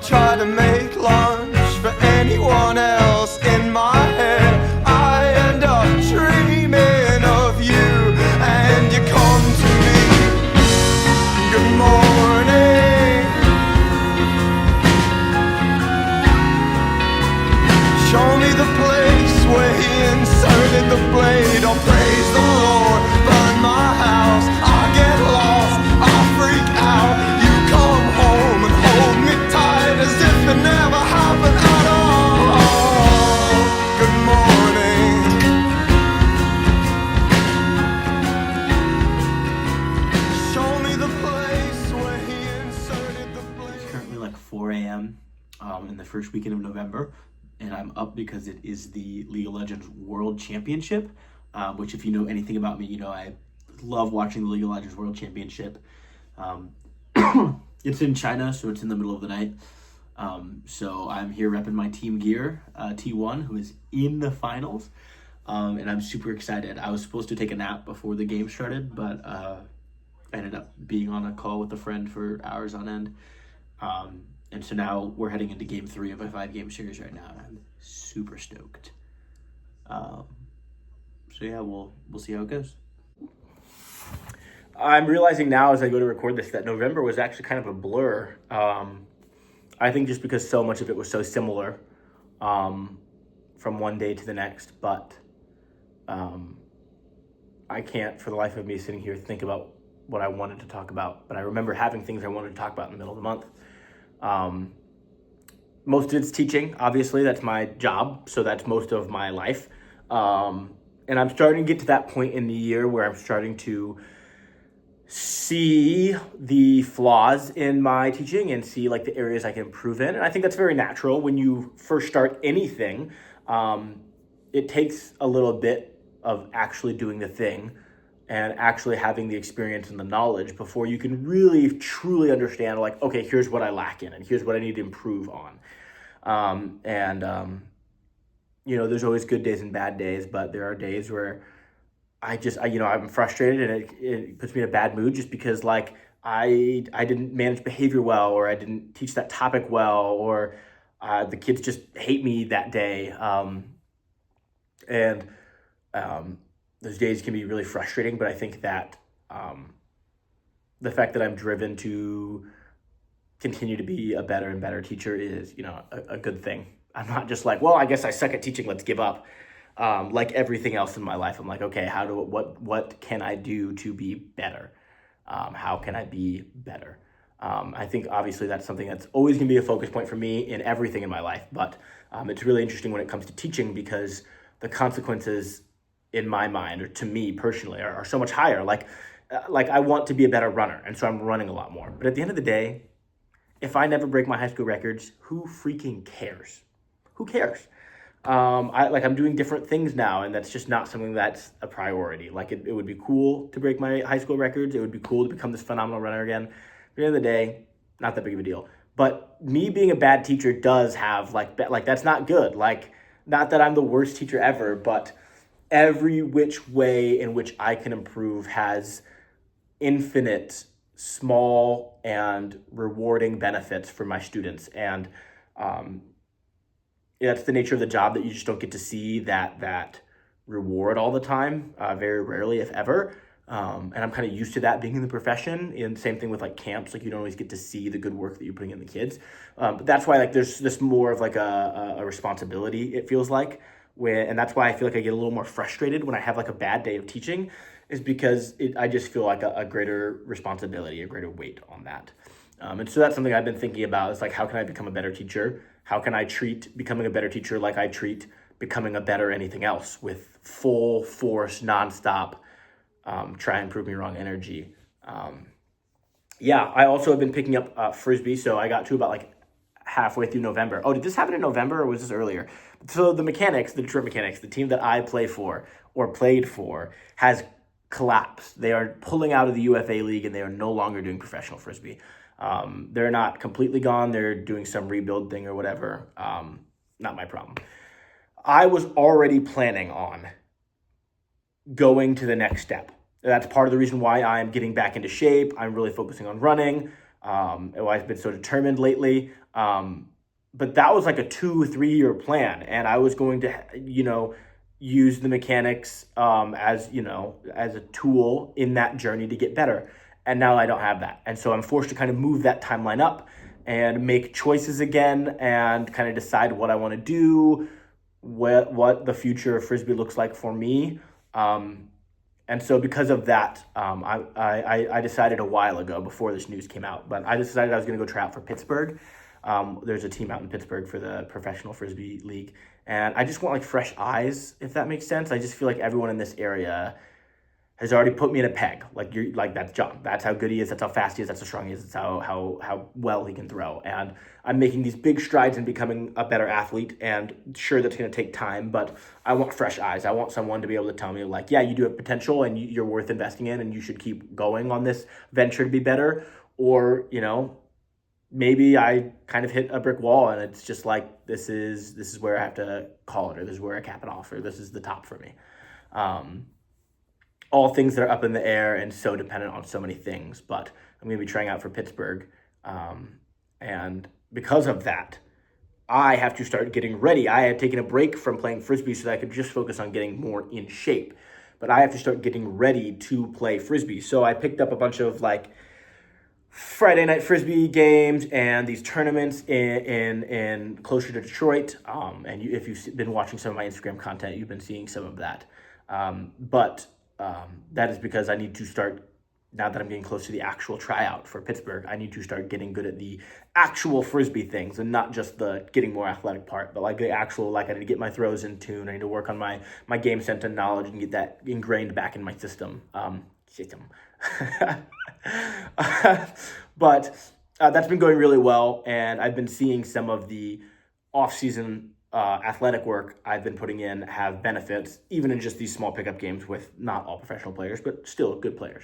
try to make lunch for anyone else in my head, I end up dreaming of you, and you come to me. Good morning. Show me the place where he inserted the blade. Oh, praise the Lord, burn my house. I get lost, I freak out. You come home and hold me tight as if it never happened at all. Good morning. Show me the place where he inserted the blade. It's currently like 4 a.m. In the first weekend of November, and I'm up because it is the League of Legends World Championship, which if you know anything about me, you know I love watching the League of Legends World Championship. It's in China, so it's in the middle of the night. So I'm here repping my team gear, T1, who is in the finals, and I'm super excited. I was supposed to take a nap before the game started, but I ended up being on a call with a friend for hours on end. And so now we're heading into game 3 of a 5-game series right now, and I'm super stoked. So yeah, we'll see how it goes. I'm realizing now as I go to record this that November was actually kind of a blur. I think just because so much of it was so similar from one day to the next, but I can't for the life of me sitting here think about what I wanted to talk about. But I remember having things I wanted to talk about in the middle of the month. Most of it's teaching, obviously, that's my job, so that's most of my life. And I'm starting to get to that point in the year where I'm starting to see the flaws in my teaching and see like the areas I can improve in. And I think that's very natural when you first start anything. It takes a little bit of actually doing the thing and actually having the experience and the knowledge before you can really truly understand, like, okay, here's what I lack in and here's what I need to improve on. You know, there's always good days and bad days, but there are days where I'm frustrated and it puts me in a bad mood just because like I didn't manage behavior well, or I didn't teach that topic well, or the kids just hate me that day. Those days can be really frustrating, but I think that the fact that I'm driven to continue to be a better and better teacher is, you know, a good thing. I'm not just like, well, I guess I suck at teaching, let's give up. Like everything else in my life, I'm like, okay, what can I do to be better? How can I be better? I think obviously that's something that's always gonna be a focus point for me in everything in my life, but it's really interesting when it comes to teaching because the consequences in my mind, or to me personally, are so much higher. Like I want to be a better runner, and so I'm running a lot more. But at the end of the day, if I never break my high school records, who freaking cares? Who cares? I'm doing different things now, and that's just not something that's a priority. Like it would be cool to break my high school records. It would be cool to become this phenomenal runner again. At the end of the day, not that big of a deal. But me being a bad teacher does have like that's not good. Like, not that I'm the worst teacher ever, but every which way in which I can improve has infinite small and rewarding benefits for my students. And that's the nature of the job, that you just don't get to see that reward all the time, very rarely, if ever. And I'm kind of used to that being in the profession. And same thing with like camps, like you don't always get to see the good work that you're putting in the kids. But that's why like there's this more of like a responsibility, it feels like. And that's why I feel like I get a little more frustrated when I have like a bad day of teaching, is because I just feel like a greater responsibility, a greater weight on that. And so that's something I've been thinking about. It's like, how can I become a better teacher? How can I treat becoming a better teacher like I treat becoming a better anything else, with full force, nonstop, try and prove me wrong energy. I also have been picking up Frisbee. So I got to about like halfway through November. Oh, did this happen in November or was this earlier? So the Detroit Mechanics, the team that I play for or played for, has collapsed. They are pulling out of the UFA League and they are no longer doing professional Frisbee. They're not completely gone. They're doing some rebuild thing or whatever. Not my problem. I was already planning on going to the next step. That's part of the reason why I'm getting back into shape. I'm really focusing on running. and why I've been so determined lately. But that was like a 2-3 year plan, and I was going to, use the mechanics as as a tool in that journey to get better. And now I don't have that, and so I'm forced to kind of move that timeline up and make choices again, and kind of decide what I want to do, what the future of Frisbee looks like for me. And so because of that, I decided a while ago, before this news came out, but I decided I was going to go try out for Pittsburgh. There's a team out in Pittsburgh for the Professional Frisbee League, and I just want like fresh eyes, if that makes sense. I just feel like everyone in this area has already put me in a peg. Like, you're like, that's John. That's how good he is. That's how fast he is. That's how strong he is. That's how well he can throw. And I'm making these big strides in becoming a better athlete. And sure, that's going to take time, but I want fresh eyes. I want someone to be able to tell me, like, yeah, you do have potential, and you're worth investing in, and you should keep going on this venture to be better. Or, maybe I kind of hit a brick wall, and it's just like, this is where I have to call it, or this is where I cap it off, or this is the top for me. All things that are up in the air and so dependent on so many things. But I'm going to be trying out for Pittsburgh. And because of that, I have to start getting ready. I had taken a break from playing Frisbee so that I could just focus on getting more in shape. But I have to start getting ready to play Frisbee. So I picked up a bunch of like Friday night Frisbee games and these tournaments in closer to Detroit. And if you've been watching some of my Instagram content, you've been seeing some of that. But that is because I need to start, now that I'm getting close to the actual tryout for Pittsburgh, I need to start getting good at the actual Frisbee things, and not just the getting more athletic part, but like the actual, like, I need to get my throws in tune. I need to work on my game sense and knowledge and get that ingrained back in my system. But that's been going really well, and I've been seeing some of the off-season athletic work I've been putting in have benefits, even in just these small pickup games with not all professional players, but still good players.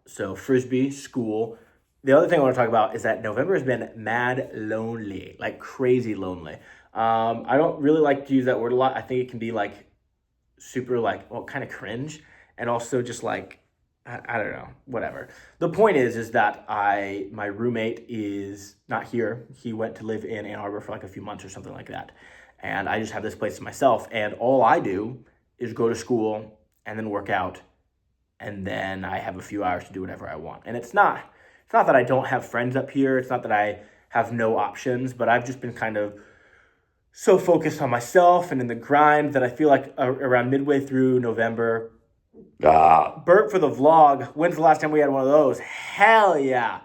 So Frisbee, school. The other thing I want to talk about is that November has been mad lonely, like crazy lonely. I don't really like to use that word a lot. I think it can be like super kind of cringe, and also just like, I don't know, whatever. The point is that my roommate is not here. He went to live in Ann Arbor for like a few months or something like that. And I just have this place to myself, and all I do is go to school and then work out, and then I have a few hours to do whatever I want. And it's not that I don't have friends up here. It's not that I have no options, but I've just been kind of so focused on myself and in the grind that I feel like around midway through November, burp for the vlog. When's the last time we had one of those? Hell yeah.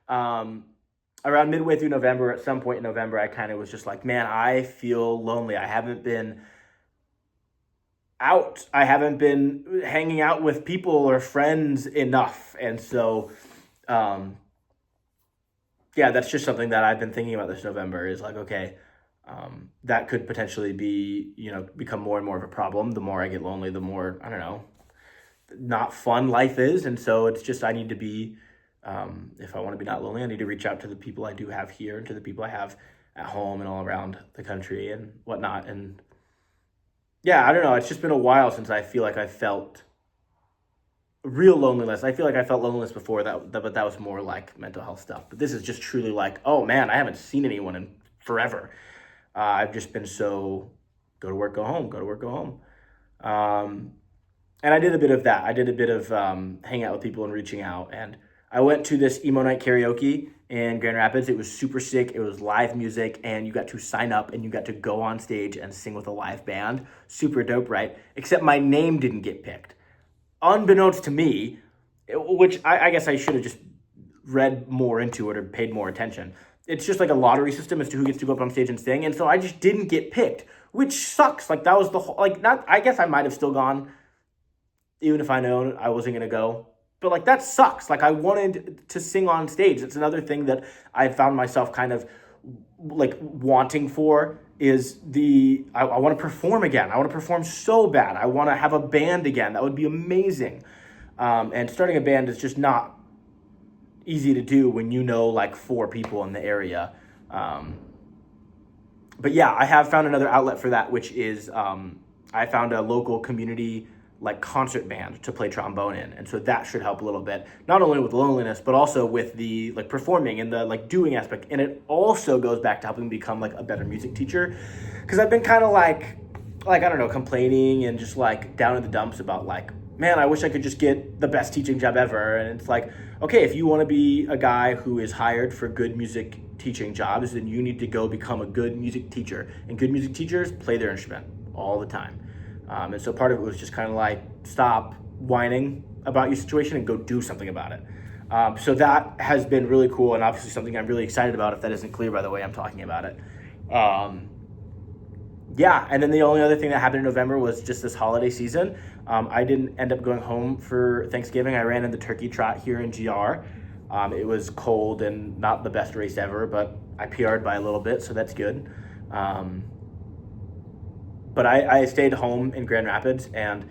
Around midway through November, at some point in November, I kind of was just like, man, I feel lonely. I haven't been out. I haven't been hanging out with people or friends enough. And so, that's just something that I've been thinking about this November, is like, okay, that could potentially be, become more and more of a problem. The more I get lonely, the more, I don't know, not fun life is. And so it's just, I need to be, if I want to be not lonely, I need to reach out to the people I do have here and to the people I have at home and all around the country and whatnot. And I don't know, it's just been a while since I feel like I felt real loneliness. I feel like I felt loneliness before that, but that was more like mental health stuff. But this is just truly like, oh man, I haven't seen anyone in forever. I've just been so go to work, go home, go to work, go home. And I did a bit of that. I did a bit of hanging out with people and reaching out. And I went to this emo night karaoke in Grand Rapids. It was super sick. It was live music, and you got to sign up and you got to go on stage and sing with a live band. Super dope, right? Except my name didn't get picked. Unbeknownst to me, which I guess I should have just read more into it or paid more attention. It's just like a lottery system as to who gets to go up on stage and sing. And so I just didn't get picked, which sucks. Like, that was the whole, I guess I might have still gone, even if I known I wasn't going to go. But like, that sucks. Like, I wanted to sing on stage. It's another thing that I found myself kind of like wanting for, is I want to perform again. I want to perform so bad. I want to have a band again. That would be amazing. And starting a band is just not easy to do when you know like 4 people in the area. But I have found another outlet for that, which is I found a local community like concert band to play trombone in, and so that should help a little bit, not only with loneliness but also with the like performing and the like doing aspect. And it also goes back to helping me become like a better music teacher, because I've been kind of like I don't know, complaining and just like down in the dumps about like, man, I wish I could just get the best teaching job ever. And it's like, okay, if you want to be a guy who is hired for good music teaching jobs, then you need to go become a good music teacher. And good music teachers play their instrument all the time. And so part of it was just kind of like, stop whining about your situation and go do something about it. So that has been really cool, and obviously something I'm really excited about. If that isn't clear by the way I'm talking about it. Yeah, and then the only other thing that happened in November was just this holiday season. I didn't end up going home for Thanksgiving. I ran in the turkey trot here in GR. It was cold and not the best race ever, but I PR'd by a little bit, so that's good. But I stayed home in Grand Rapids and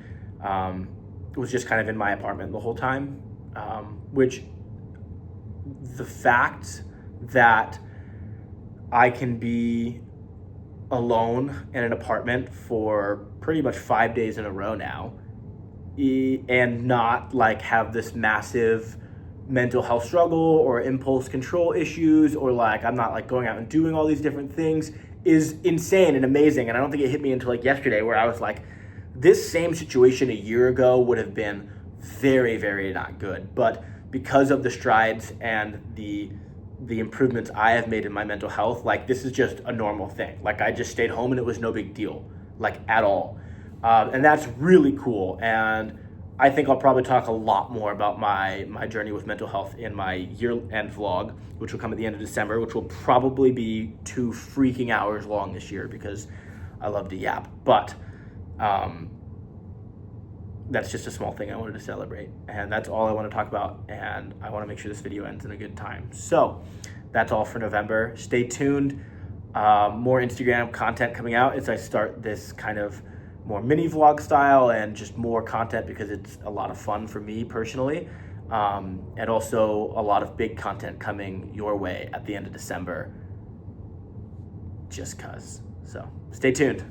was just kind of in my apartment the whole time, which the fact that I can be alone in an apartment for pretty much 5 days in a row now and not like have this massive mental health struggle or impulse control issues, or like I'm not like going out and doing all these different things, is insane and amazing. And I don't think it hit me until like yesterday, where I was like, this same situation a year ago would have been very, very not good. But because of the strides and the improvements I have made in my mental health, like this is just a normal thing. Like I just stayed home and it was no big deal, like at all. And that's really cool. And I think I'll probably talk a lot more about my journey with mental health in my year-end vlog, which will come at the end of December, which will probably be 2 freaking hours long this year because I love to yap. But that's just a small thing I wanted to celebrate. And that's all I want to talk about. And I want to make sure this video ends in a good time. So that's all for November. Stay tuned. More Instagram content coming out as I start this kind of more mini vlog style and just more content, because it's a lot of fun for me personally. And also a lot of big content coming your way at the end of December, just cause. So stay tuned.